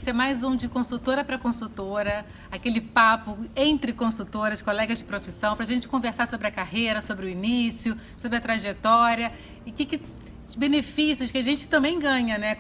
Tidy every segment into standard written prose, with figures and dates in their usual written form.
esse é mais um de consultora para consultora, aquele papo entre consultoras, colegas de profissão, para a gente conversar sobre a carreira, sobre o início, sobre a trajetória e os benefícios que a gente também ganha, né?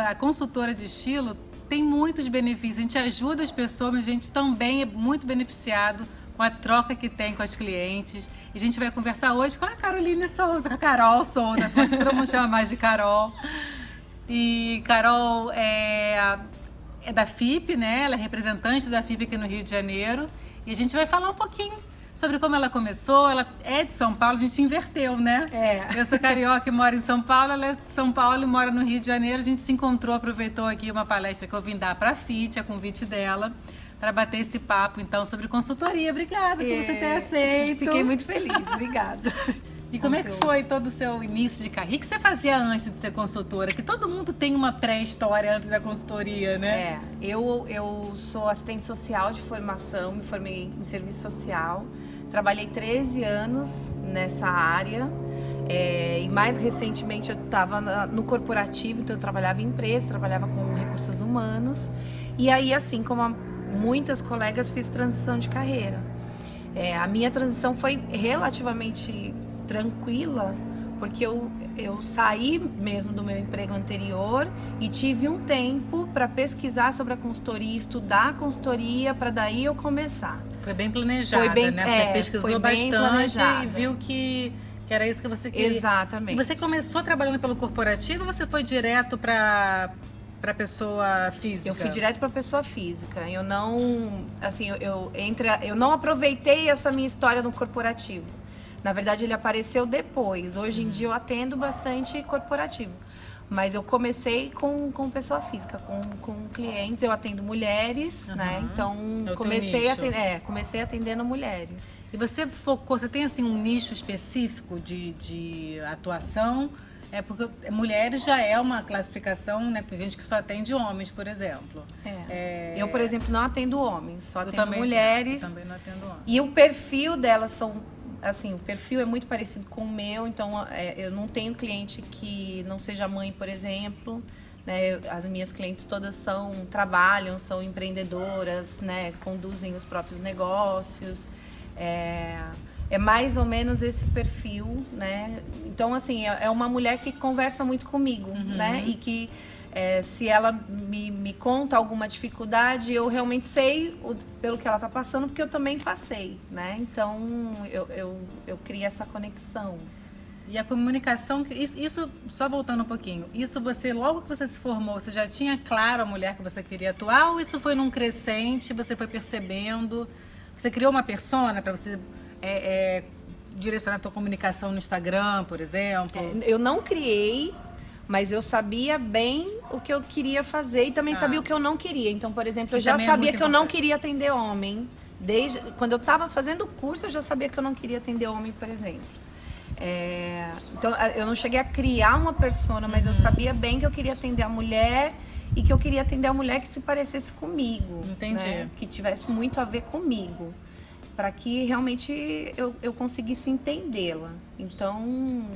A consultora de estilo tem muitos benefícios, a gente ajuda as pessoas, mas a gente também é muito beneficiado com a troca que tem com as clientes. E a gente vai conversar hoje com a Caroline Souza, com a Carol Souza, todo mundo chama mais de Carol. E Carol é da FIP, né? Ela é representante da FIP aqui no Rio de Janeiro. E a gente vai falar um pouquinho sobre como ela começou. Ela é de São Paulo, a gente inverteu, né? Eu sou carioca e moro em São Paulo, ela é de São Paulo e mora no Rio de Janeiro. A gente se encontrou, aproveitou aqui uma palestra que eu vim dar para a FIT, a convite dela, para bater esse papo, então, sobre consultoria. Obrigada por você ter aceito. Fiquei muito feliz, obrigada. E como é que foi todo o seu início de carreira? O que você fazia antes de ser consultora? Que todo mundo tem uma pré-história antes da consultoria, né? Eu sou assistente social de formação, me formei em serviço social, trabalhei 13 anos nessa área e mais recentemente eu estava no corporativo, então eu trabalhava em empresa, trabalhava com recursos humanos e aí, assim como muitas colegas, fiz transição de carreira. A minha transição foi relativamente tranquila, porque eu saí mesmo do meu emprego anterior e tive um tempo para pesquisar sobre a consultoria, estudar a consultoria, para daí eu começar. Foi bem planejada, né? Você pesquisou bastante e viu que era isso que você queria. Exatamente. E você começou trabalhando pelo corporativo ou você foi direto para pessoa física? Eu fui direto para pessoa física. Eu não, assim, eu não aproveitei essa minha história no corporativo. Na verdade, ele apareceu depois. Hoje em dia eu atendo bastante corporativo. Mas eu comecei com pessoa física, com clientes. Eu atendo mulheres, né? Então, comecei atendendo mulheres. E você tem assim um nicho específico de atuação? Porque mulheres já é uma classificação, né? Tem gente que só atende homens, por exemplo. Eu, por exemplo, não atendo homens, só atendo mulheres. Eu também não atendo homens. E o perfil delas são... Assim, o perfil é muito parecido com o meu, então eu não tenho cliente que não seja mãe, por exemplo, né? As minhas clientes todas trabalham, são empreendedoras, né? Conduzem os próprios negócios, é mais ou menos esse perfil, né? Então, assim, é uma mulher que conversa muito comigo, né? E que se ela me conta alguma dificuldade, eu realmente sei pelo que ela está passando, porque eu também passei, né? Então, eu crio essa conexão. E a comunicação, isso, só voltando um pouquinho, isso logo que você se formou, você já tinha claro a mulher que você queria atuar, ou isso foi num crescente, você foi percebendo, você criou uma persona para você direcionar a tua comunicação no Instagram, por exemplo? Eu não criei, mas eu sabia bem o que eu queria fazer e também sabia o que eu não queria. Então, por exemplo, eu já sabia que eu não queria atender homem. Desde quando eu estava fazendo o curso, eu já sabia que eu não queria atender homem, por exemplo. Então, eu não cheguei a criar uma persona, mas eu sabia bem que eu queria atender a mulher e que eu queria atender a mulher que se parecesse comigo. Entendi. Né? Que tivesse muito a ver comigo, para que realmente eu conseguisse entendê-la. Então...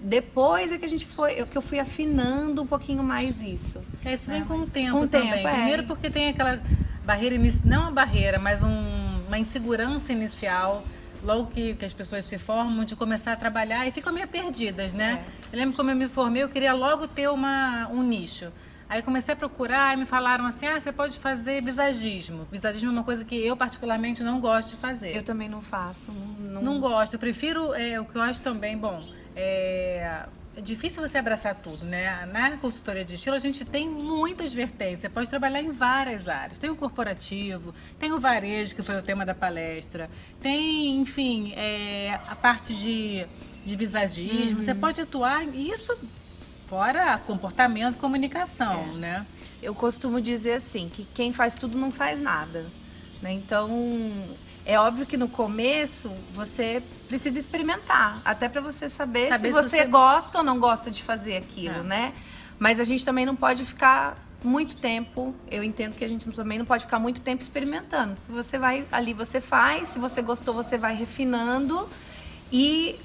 depois é que eu fui afinando um pouquinho mais isso. Isso vem com o tempo também. Primeiro porque tem aquela barreira, não uma barreira, mas uma insegurança inicial, logo que as pessoas se formam, de começar a trabalhar e ficam meio perdidas, né? Eu lembro quando eu me formei, eu queria logo ter um nicho. Aí comecei a procurar e me falaram assim, você pode fazer visagismo. Visagismo é uma coisa que eu particularmente não gosto de fazer. Eu também não faço. Não gosto, eu prefiro, o que eu acho também, é difícil você abraçar tudo, né? Na consultoria de estilo a gente tem muitas vertentes, você pode trabalhar em várias áreas. Tem o corporativo, tem o varejo, que foi o tema da palestra, tem, enfim, a parte de visagismo, você pode atuar isso fora comportamento, comunicação, né? Eu costumo dizer assim, que quem faz tudo não faz nada, né? Então... É óbvio que no começo você precisa experimentar, até para você saber se você gosta ou não gosta de fazer aquilo, né? Mas a gente também não pode ficar muito tempo, eu entendo que a gente também não pode ficar muito tempo experimentando. Você vai ali, você faz, se você gostou, você vai refinando e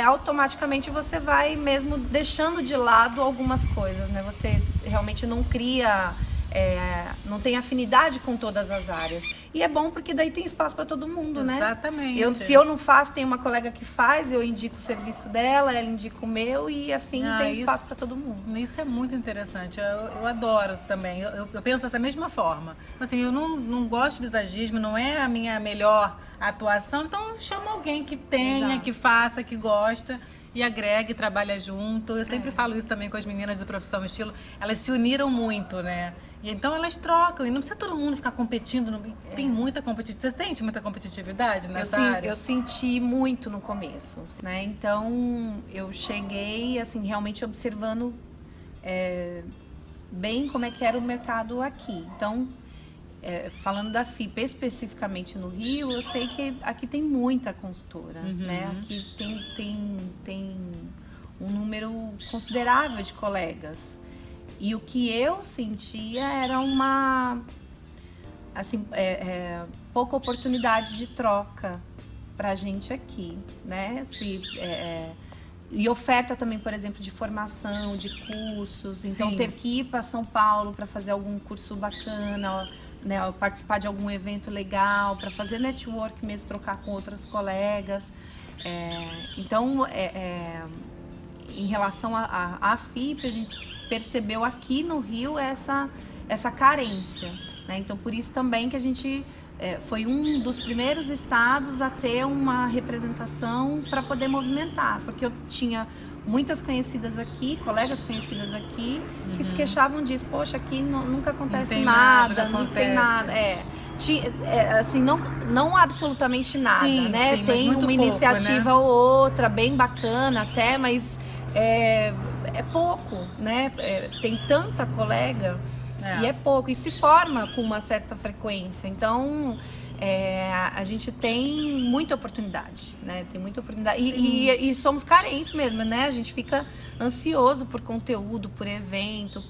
automaticamente você vai mesmo deixando de lado algumas coisas, né? Você realmente não cria não tem afinidade com todas as áreas. E é bom porque daí tem espaço para todo mundo, né? Exatamente. Se eu não faço, tem uma colega que faz, eu indico o serviço dela, ela indica o meu e assim tem espaço para todo mundo. Isso é muito interessante, eu adoro também, eu penso dessa mesma forma. Assim, eu não gosto de visagismo, não é a minha melhor atuação, então chama alguém que tenha, Exato. que faça, que gosta. E agrega e trabalha junto. Eu sempre falo isso também com as meninas do Profissão Estilo. Elas se uniram muito, né? E então elas trocam. E não precisa todo mundo ficar competindo. Tem muita competitividade. Você sente muita competitividade nessa área? Eu senti muito no começo, né? Então eu cheguei, assim, realmente observando bem como é que era o mercado aqui. Então, falando da FIP especificamente no Rio, eu sei que aqui tem muita consultora, né? Aqui tem um número considerável de colegas. E o que eu sentia era uma, assim, pouca oportunidade de troca pra gente aqui, né? E oferta também, por exemplo, de formação, de cursos. Então, Sim. ter que ir para São Paulo para fazer algum curso bacana, né, participar de algum evento legal, para fazer network mesmo, trocar com outras colegas. Então, em relação à FIP, a gente percebeu aqui no Rio essa carência, né? Então, por isso também que a gente foi um dos primeiros estados a ter uma representação para poder movimentar, porque eu tinha muitas conhecidas aqui, colegas conhecidas aqui, que se queixavam disso. Poxa, aqui nunca acontece nada, não tem nada. Assim, não absolutamente nada, sim, né? Sim, tem uma iniciativa, né, ou outra, bem bacana até, mas é pouco, né? Tem tanta colega e é pouco. E se forma com uma certa frequência. Então, a gente tem muita oportunidade, né? Tem muita oportunidade. E somos carentes mesmo, né? A gente fica ansioso por conteúdo, por evento,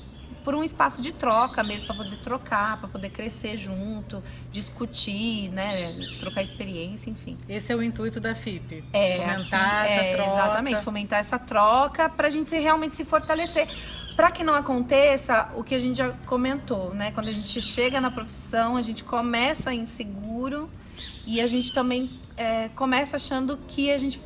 por um espaço de troca mesmo, para poder trocar, para poder crescer junto, discutir, né? Trocar experiência, enfim. Esse é o intuito da FIP. Fomentar essa troca. Exatamente, fomentar essa troca para a gente realmente se fortalecer. Para que não aconteça o que a gente já comentou, né? Quando a gente chega na profissão, a gente começa inseguro e a gente também começa achando que a gente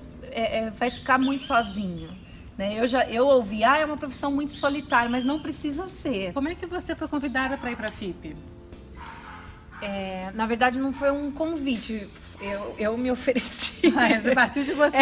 vai ficar muito sozinho, né? Eu ouvi, é uma profissão muito solitária, mas não precisa ser. Como é que você foi convidada para ir para a FIP? Na verdade, não foi um convite, eu me ofereci. Mas partiu de você.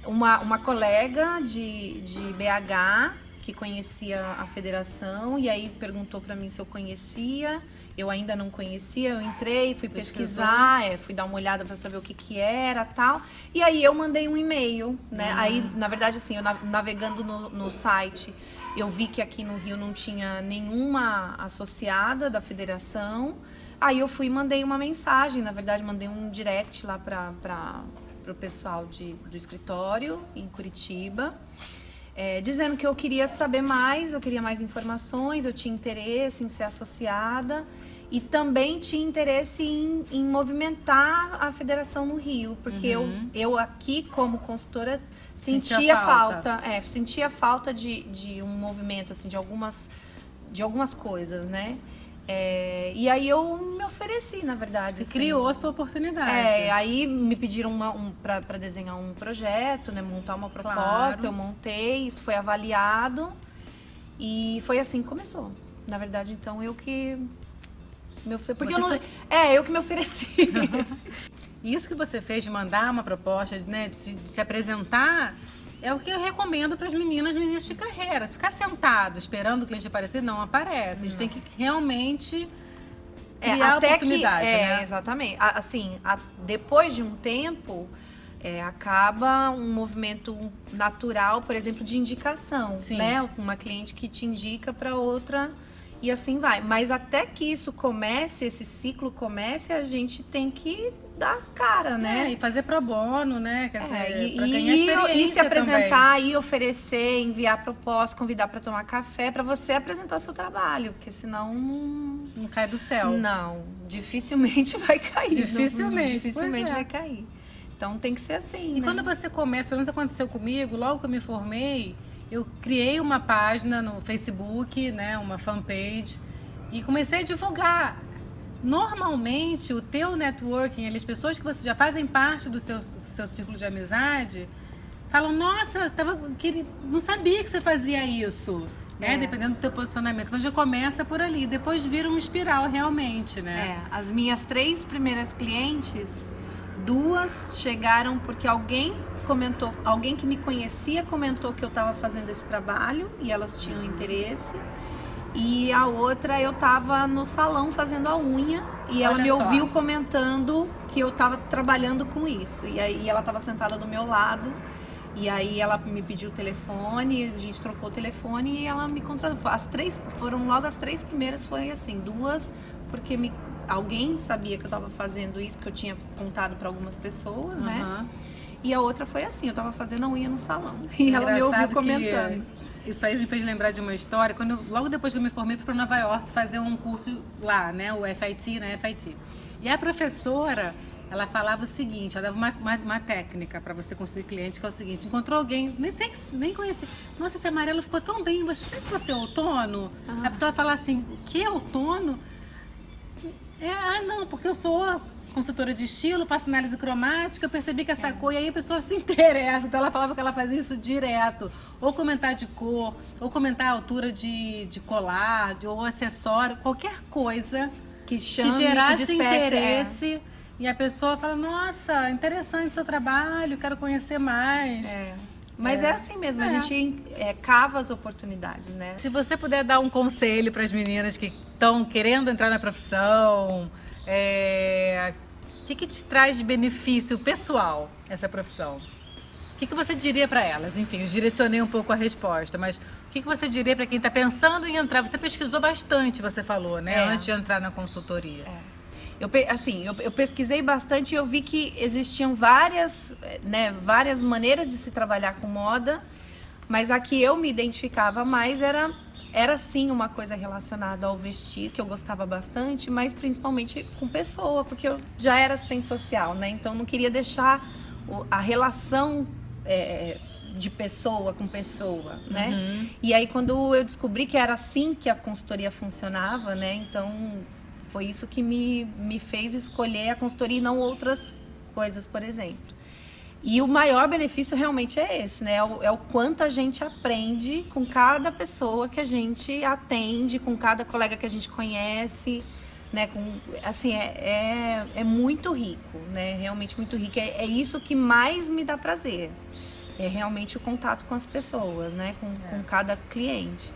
Uma colega de BH que conhecia a federação e aí perguntou para mim se eu conhecia. Eu ainda não conhecia, eu entrei, fui pesquisar, fui dar uma olhada para saber o que era, tal. E aí eu mandei um e-mail, né? Aí, na verdade, assim, eu navegando no site, eu vi que aqui no Rio não tinha nenhuma associada da federação. Aí eu fui e mandei uma mensagem, na verdade, mandei um direct lá para o pessoal do escritório em Curitiba, dizendo que eu queria saber mais, eu queria mais informações, eu tinha interesse em ser associada e também tinha interesse em movimentar a federação no Rio, porque eu aqui como consultora sentia falta de um movimento, assim, de algumas coisas, né? E aí eu me ofereci, na verdade. Você assim, criou a sua oportunidade. Aí me pediram para desenhar um projeto, né, montar uma proposta, Claro. Eu montei, isso foi avaliado e foi assim que começou. Na verdade, então, eu que me ofereci. Porque eu que me ofereci. Isso que você fez de mandar uma proposta, né, de se apresentar, é o que eu recomendo para as meninas no início de carreira. Se ficar sentado esperando o cliente aparecer, não aparece. A gente tem que realmente criar oportunidade, né? Exatamente. Assim, depois de um tempo, acaba um movimento natural, por exemplo, de indicação, Sim. né? Uma cliente que te indica para outra e assim vai. Mas até que isso comece, esse ciclo comece, a gente tem que dar cara, né? E fazer pro bono, né? Quer dizer, pra ganhar experiência e se apresentar, também. e oferecer, enviar proposta, convidar para tomar café, para você apresentar seu trabalho, porque senão Não cai do céu. não, dificilmente vai cair. Dificilmente, Dificilmente pois é. vai cair. Então tem que ser assim, E né? quando você começa, pelo menos aconteceu comigo, logo que eu me formei, eu criei uma página no Facebook, né, uma fanpage, e comecei a divulgar. Normalmente, o teu networking, as pessoas que você já fazem parte do seu círculo de amizade, falam, nossa, não sabia que você fazia isso, né? Dependendo do teu posicionamento. Então já começa por ali, depois vira uma espiral realmente, né? As minhas 3 primeiras clientes, 2 chegaram porque alguém comentou, alguém que me conhecia comentou que eu estava fazendo esse trabalho e elas tinham interesse. E a outra, eu tava no salão fazendo a unha e ela me ouviu comentando que eu tava trabalhando com isso. E aí ela tava sentada do meu lado e aí ela me pediu o telefone, a gente trocou o telefone e ela me contratou. Foram logo as 3 primeiras, foi assim, 2 porque alguém sabia que eu tava fazendo isso, que eu tinha contado para algumas pessoas, né? E a outra foi assim, eu tava fazendo a unha no salão e ela me ouviu comentando. Isso aí me fez lembrar de uma história. Logo depois que eu me formei, fui para Nova York fazer um curso lá, né? O FIT, né? FIT. E a professora, ela falava o seguinte, ela dava uma técnica para você conseguir cliente, que é o seguinte, encontrou alguém, nem conhecia. Nossa, esse amarelo ficou tão bem, você sabe que você é outono? A pessoa fala assim, o que é outono? Não, porque eu sou consultora de estilo, faço análise cromática, eu percebi que essa cor, e aí a pessoa se interessa, então ela falava que ela fazia isso direto, ou comentar de cor, ou comentar a altura de colar, ou acessório, qualquer coisa que gerasse interesse, e a pessoa fala, nossa, interessante o seu trabalho, quero conhecer mais. Mas é assim mesmo, a gente cava as oportunidades, né? Se você puder dar um conselho para as meninas que estão querendo entrar na profissão, o que te traz de benefício pessoal essa profissão? O que você diria para elas? Enfim, eu direcionei um pouco a resposta, mas o que você diria para quem está pensando em entrar? Você pesquisou bastante, você falou, né? Antes de entrar na consultoria. Eu pesquisei bastante e eu vi que existiam várias maneiras de se trabalhar com moda, mas a que eu me identificava mais era sim uma coisa relacionada ao vestir, que eu gostava bastante, mas principalmente com pessoa, porque eu já era assistente social, né? Então não queria deixar a relação de pessoa com pessoa, né? E aí quando eu descobri que era assim que a consultoria funcionava, né? Então foi isso que me fez escolher a consultoria e não outras coisas, por exemplo. E o maior benefício realmente é esse, né? É o quanto a gente aprende com cada pessoa que a gente atende, com cada colega que a gente conhece, né? Assim, é muito rico, né? Realmente muito rico. É isso que mais me dá prazer. É realmente o contato com as pessoas, né? Com cada cliente.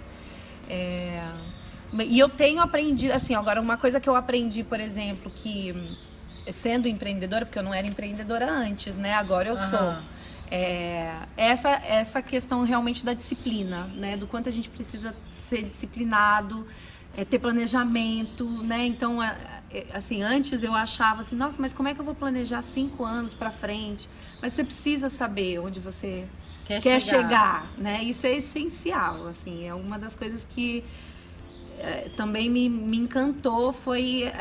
E eu tenho aprendido, assim, agora uma coisa que eu aprendi, por exemplo, que sendo empreendedora, porque eu não era empreendedora antes, né? Agora eu sou. Essa questão realmente da disciplina, né? Do quanto a gente precisa ser disciplinado, ter planejamento, né? Então, assim, antes eu achava assim, nossa, mas como é que eu vou planejar 5 anos para frente? Mas você precisa saber onde você quer chegar, né? Isso é essencial, assim, é uma das coisas que também me encantou, foi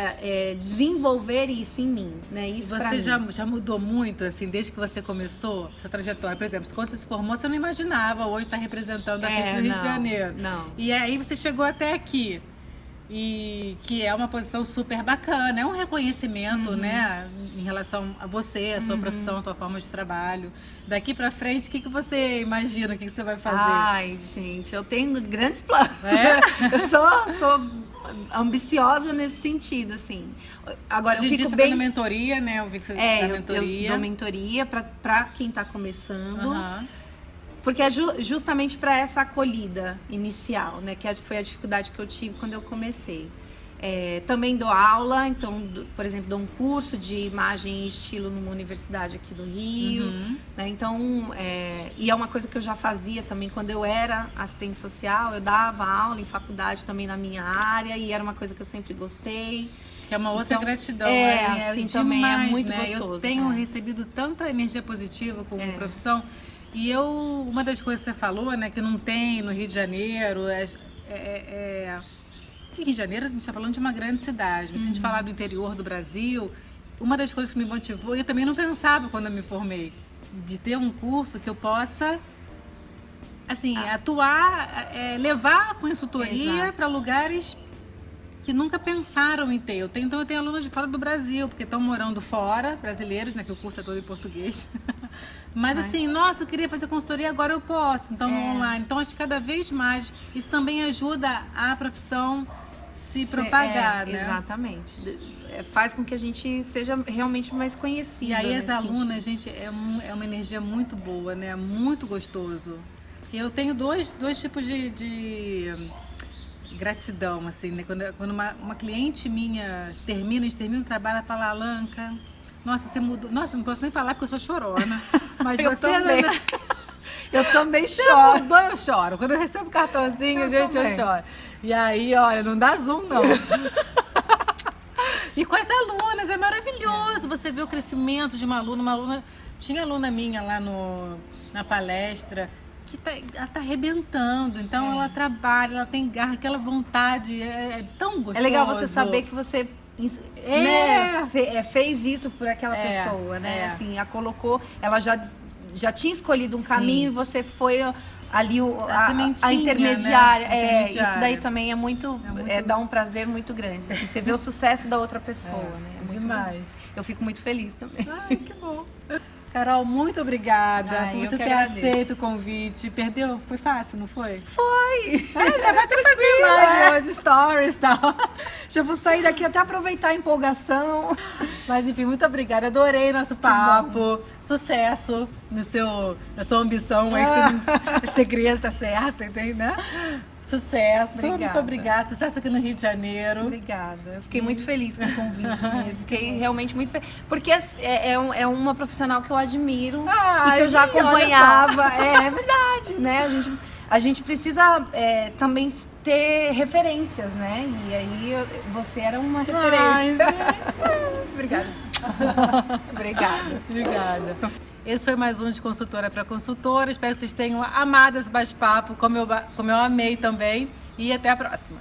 desenvolver isso em mim, né? Isso você já mudou muito, assim, desde que você começou essa trajetória? Por exemplo, quando você se formou, você não imaginava hoje estar representando aqui no Rio de Janeiro. Não. E aí você chegou até aqui. E que é uma posição super bacana, é um reconhecimento, né, em relação a você, a sua profissão, a sua forma de trabalho. Daqui pra frente, o que você imagina, o que você vai fazer? Ai, gente, eu tenho grandes planos. Eu sou ambiciosa nesse sentido, assim. Agora eu fico bem... Você tá na mentoria, né? Eu vi que você tá na mentoria. Eu dou mentoria pra quem tá começando. Porque é justamente para essa acolhida inicial, né? Que foi a dificuldade que eu tive quando eu comecei. Também dou aula, então, por exemplo, dou um curso de imagem e estilo numa universidade aqui do Rio. Né? Então, e é uma coisa que eu já fazia também quando eu era assistente social. Eu dava aula em faculdade também na minha área e era uma coisa que eu sempre gostei. Que é uma outra gratidão. Assim, também é muito gostoso. Eu tenho recebido tanta energia positiva com a profissão. E uma das coisas que você falou, né, que não tem no Rio de Janeiro, Rio de Janeiro a gente está falando de uma grande cidade, mas se a gente falar do interior do Brasil, uma das coisas que me motivou, eu também não pensava quando eu me formei, de ter um curso que eu possa assim, atuar, levar a consultoria para lugares que nunca pensaram em ter. Então eu tenho alunos de fora do Brasil, porque estão morando fora, brasileiros, né, que o curso é todo em português. Mas assim, nossa, eu queria fazer consultoria, agora eu posso, então online. Então acho que cada vez mais isso também ajuda a profissão se propagar, né? Exatamente. Faz com que a gente seja realmente mais conhecida. E aí as alunas, gente, é uma energia muito boa, né? Muito gostoso. Eu tenho dois tipos de gratidão, assim, né? Quando uma cliente minha a gente termina o trabalho, ela fala, Alanka, nossa, você mudou. Nossa, não posso nem falar porque eu sou chorona. Mas eu você também. Eu também choro. Eu choro. Quando eu recebo cartãozinho, eu choro. E aí, olha, não dá zoom, não. E com as alunas, é maravilhoso. Você vê o crescimento de uma aluna. Tinha aluna minha lá na palestra que ela tá arrebentando. Então ela trabalha, ela tem garra, aquela vontade. É tão gostoso. É legal você saber que você fez isso por aquela pessoa, né? Assim, a colocou, ela já tinha escolhido um caminho e você foi ali a intermediária. Né? Isso daí também é muito dá um prazer muito grande. Assim, você vê o sucesso da outra pessoa, né? É muito demais. Bom. Eu fico muito feliz também. Ai, que bom. Carol, muito obrigada por você ter aceito o convite. Perdeu? Foi fácil, não foi? Foi! Já vai ter que fazer mais stories e tal. Já vou sair daqui até aproveitar a empolgação. Mas enfim, muito obrigada. Adorei nosso papo. Sucesso na sua ambição. Aí que o segredo tá certo, entende, né? Sucesso, muito obrigada. Sucesso aqui no Rio de Janeiro. Obrigada. Eu fiquei muito feliz com o convite mesmo. Fiquei realmente muito feliz. Porque é uma profissional que eu admiro e que eu já acompanhava. É verdade, né? A gente precisa também ter referências, né? E aí você era uma referência. Obrigada. Obrigada. Esse foi mais um de Consultora para Consultora. Espero que vocês tenham amado esse bate-papo, como eu amei também. E até a próxima.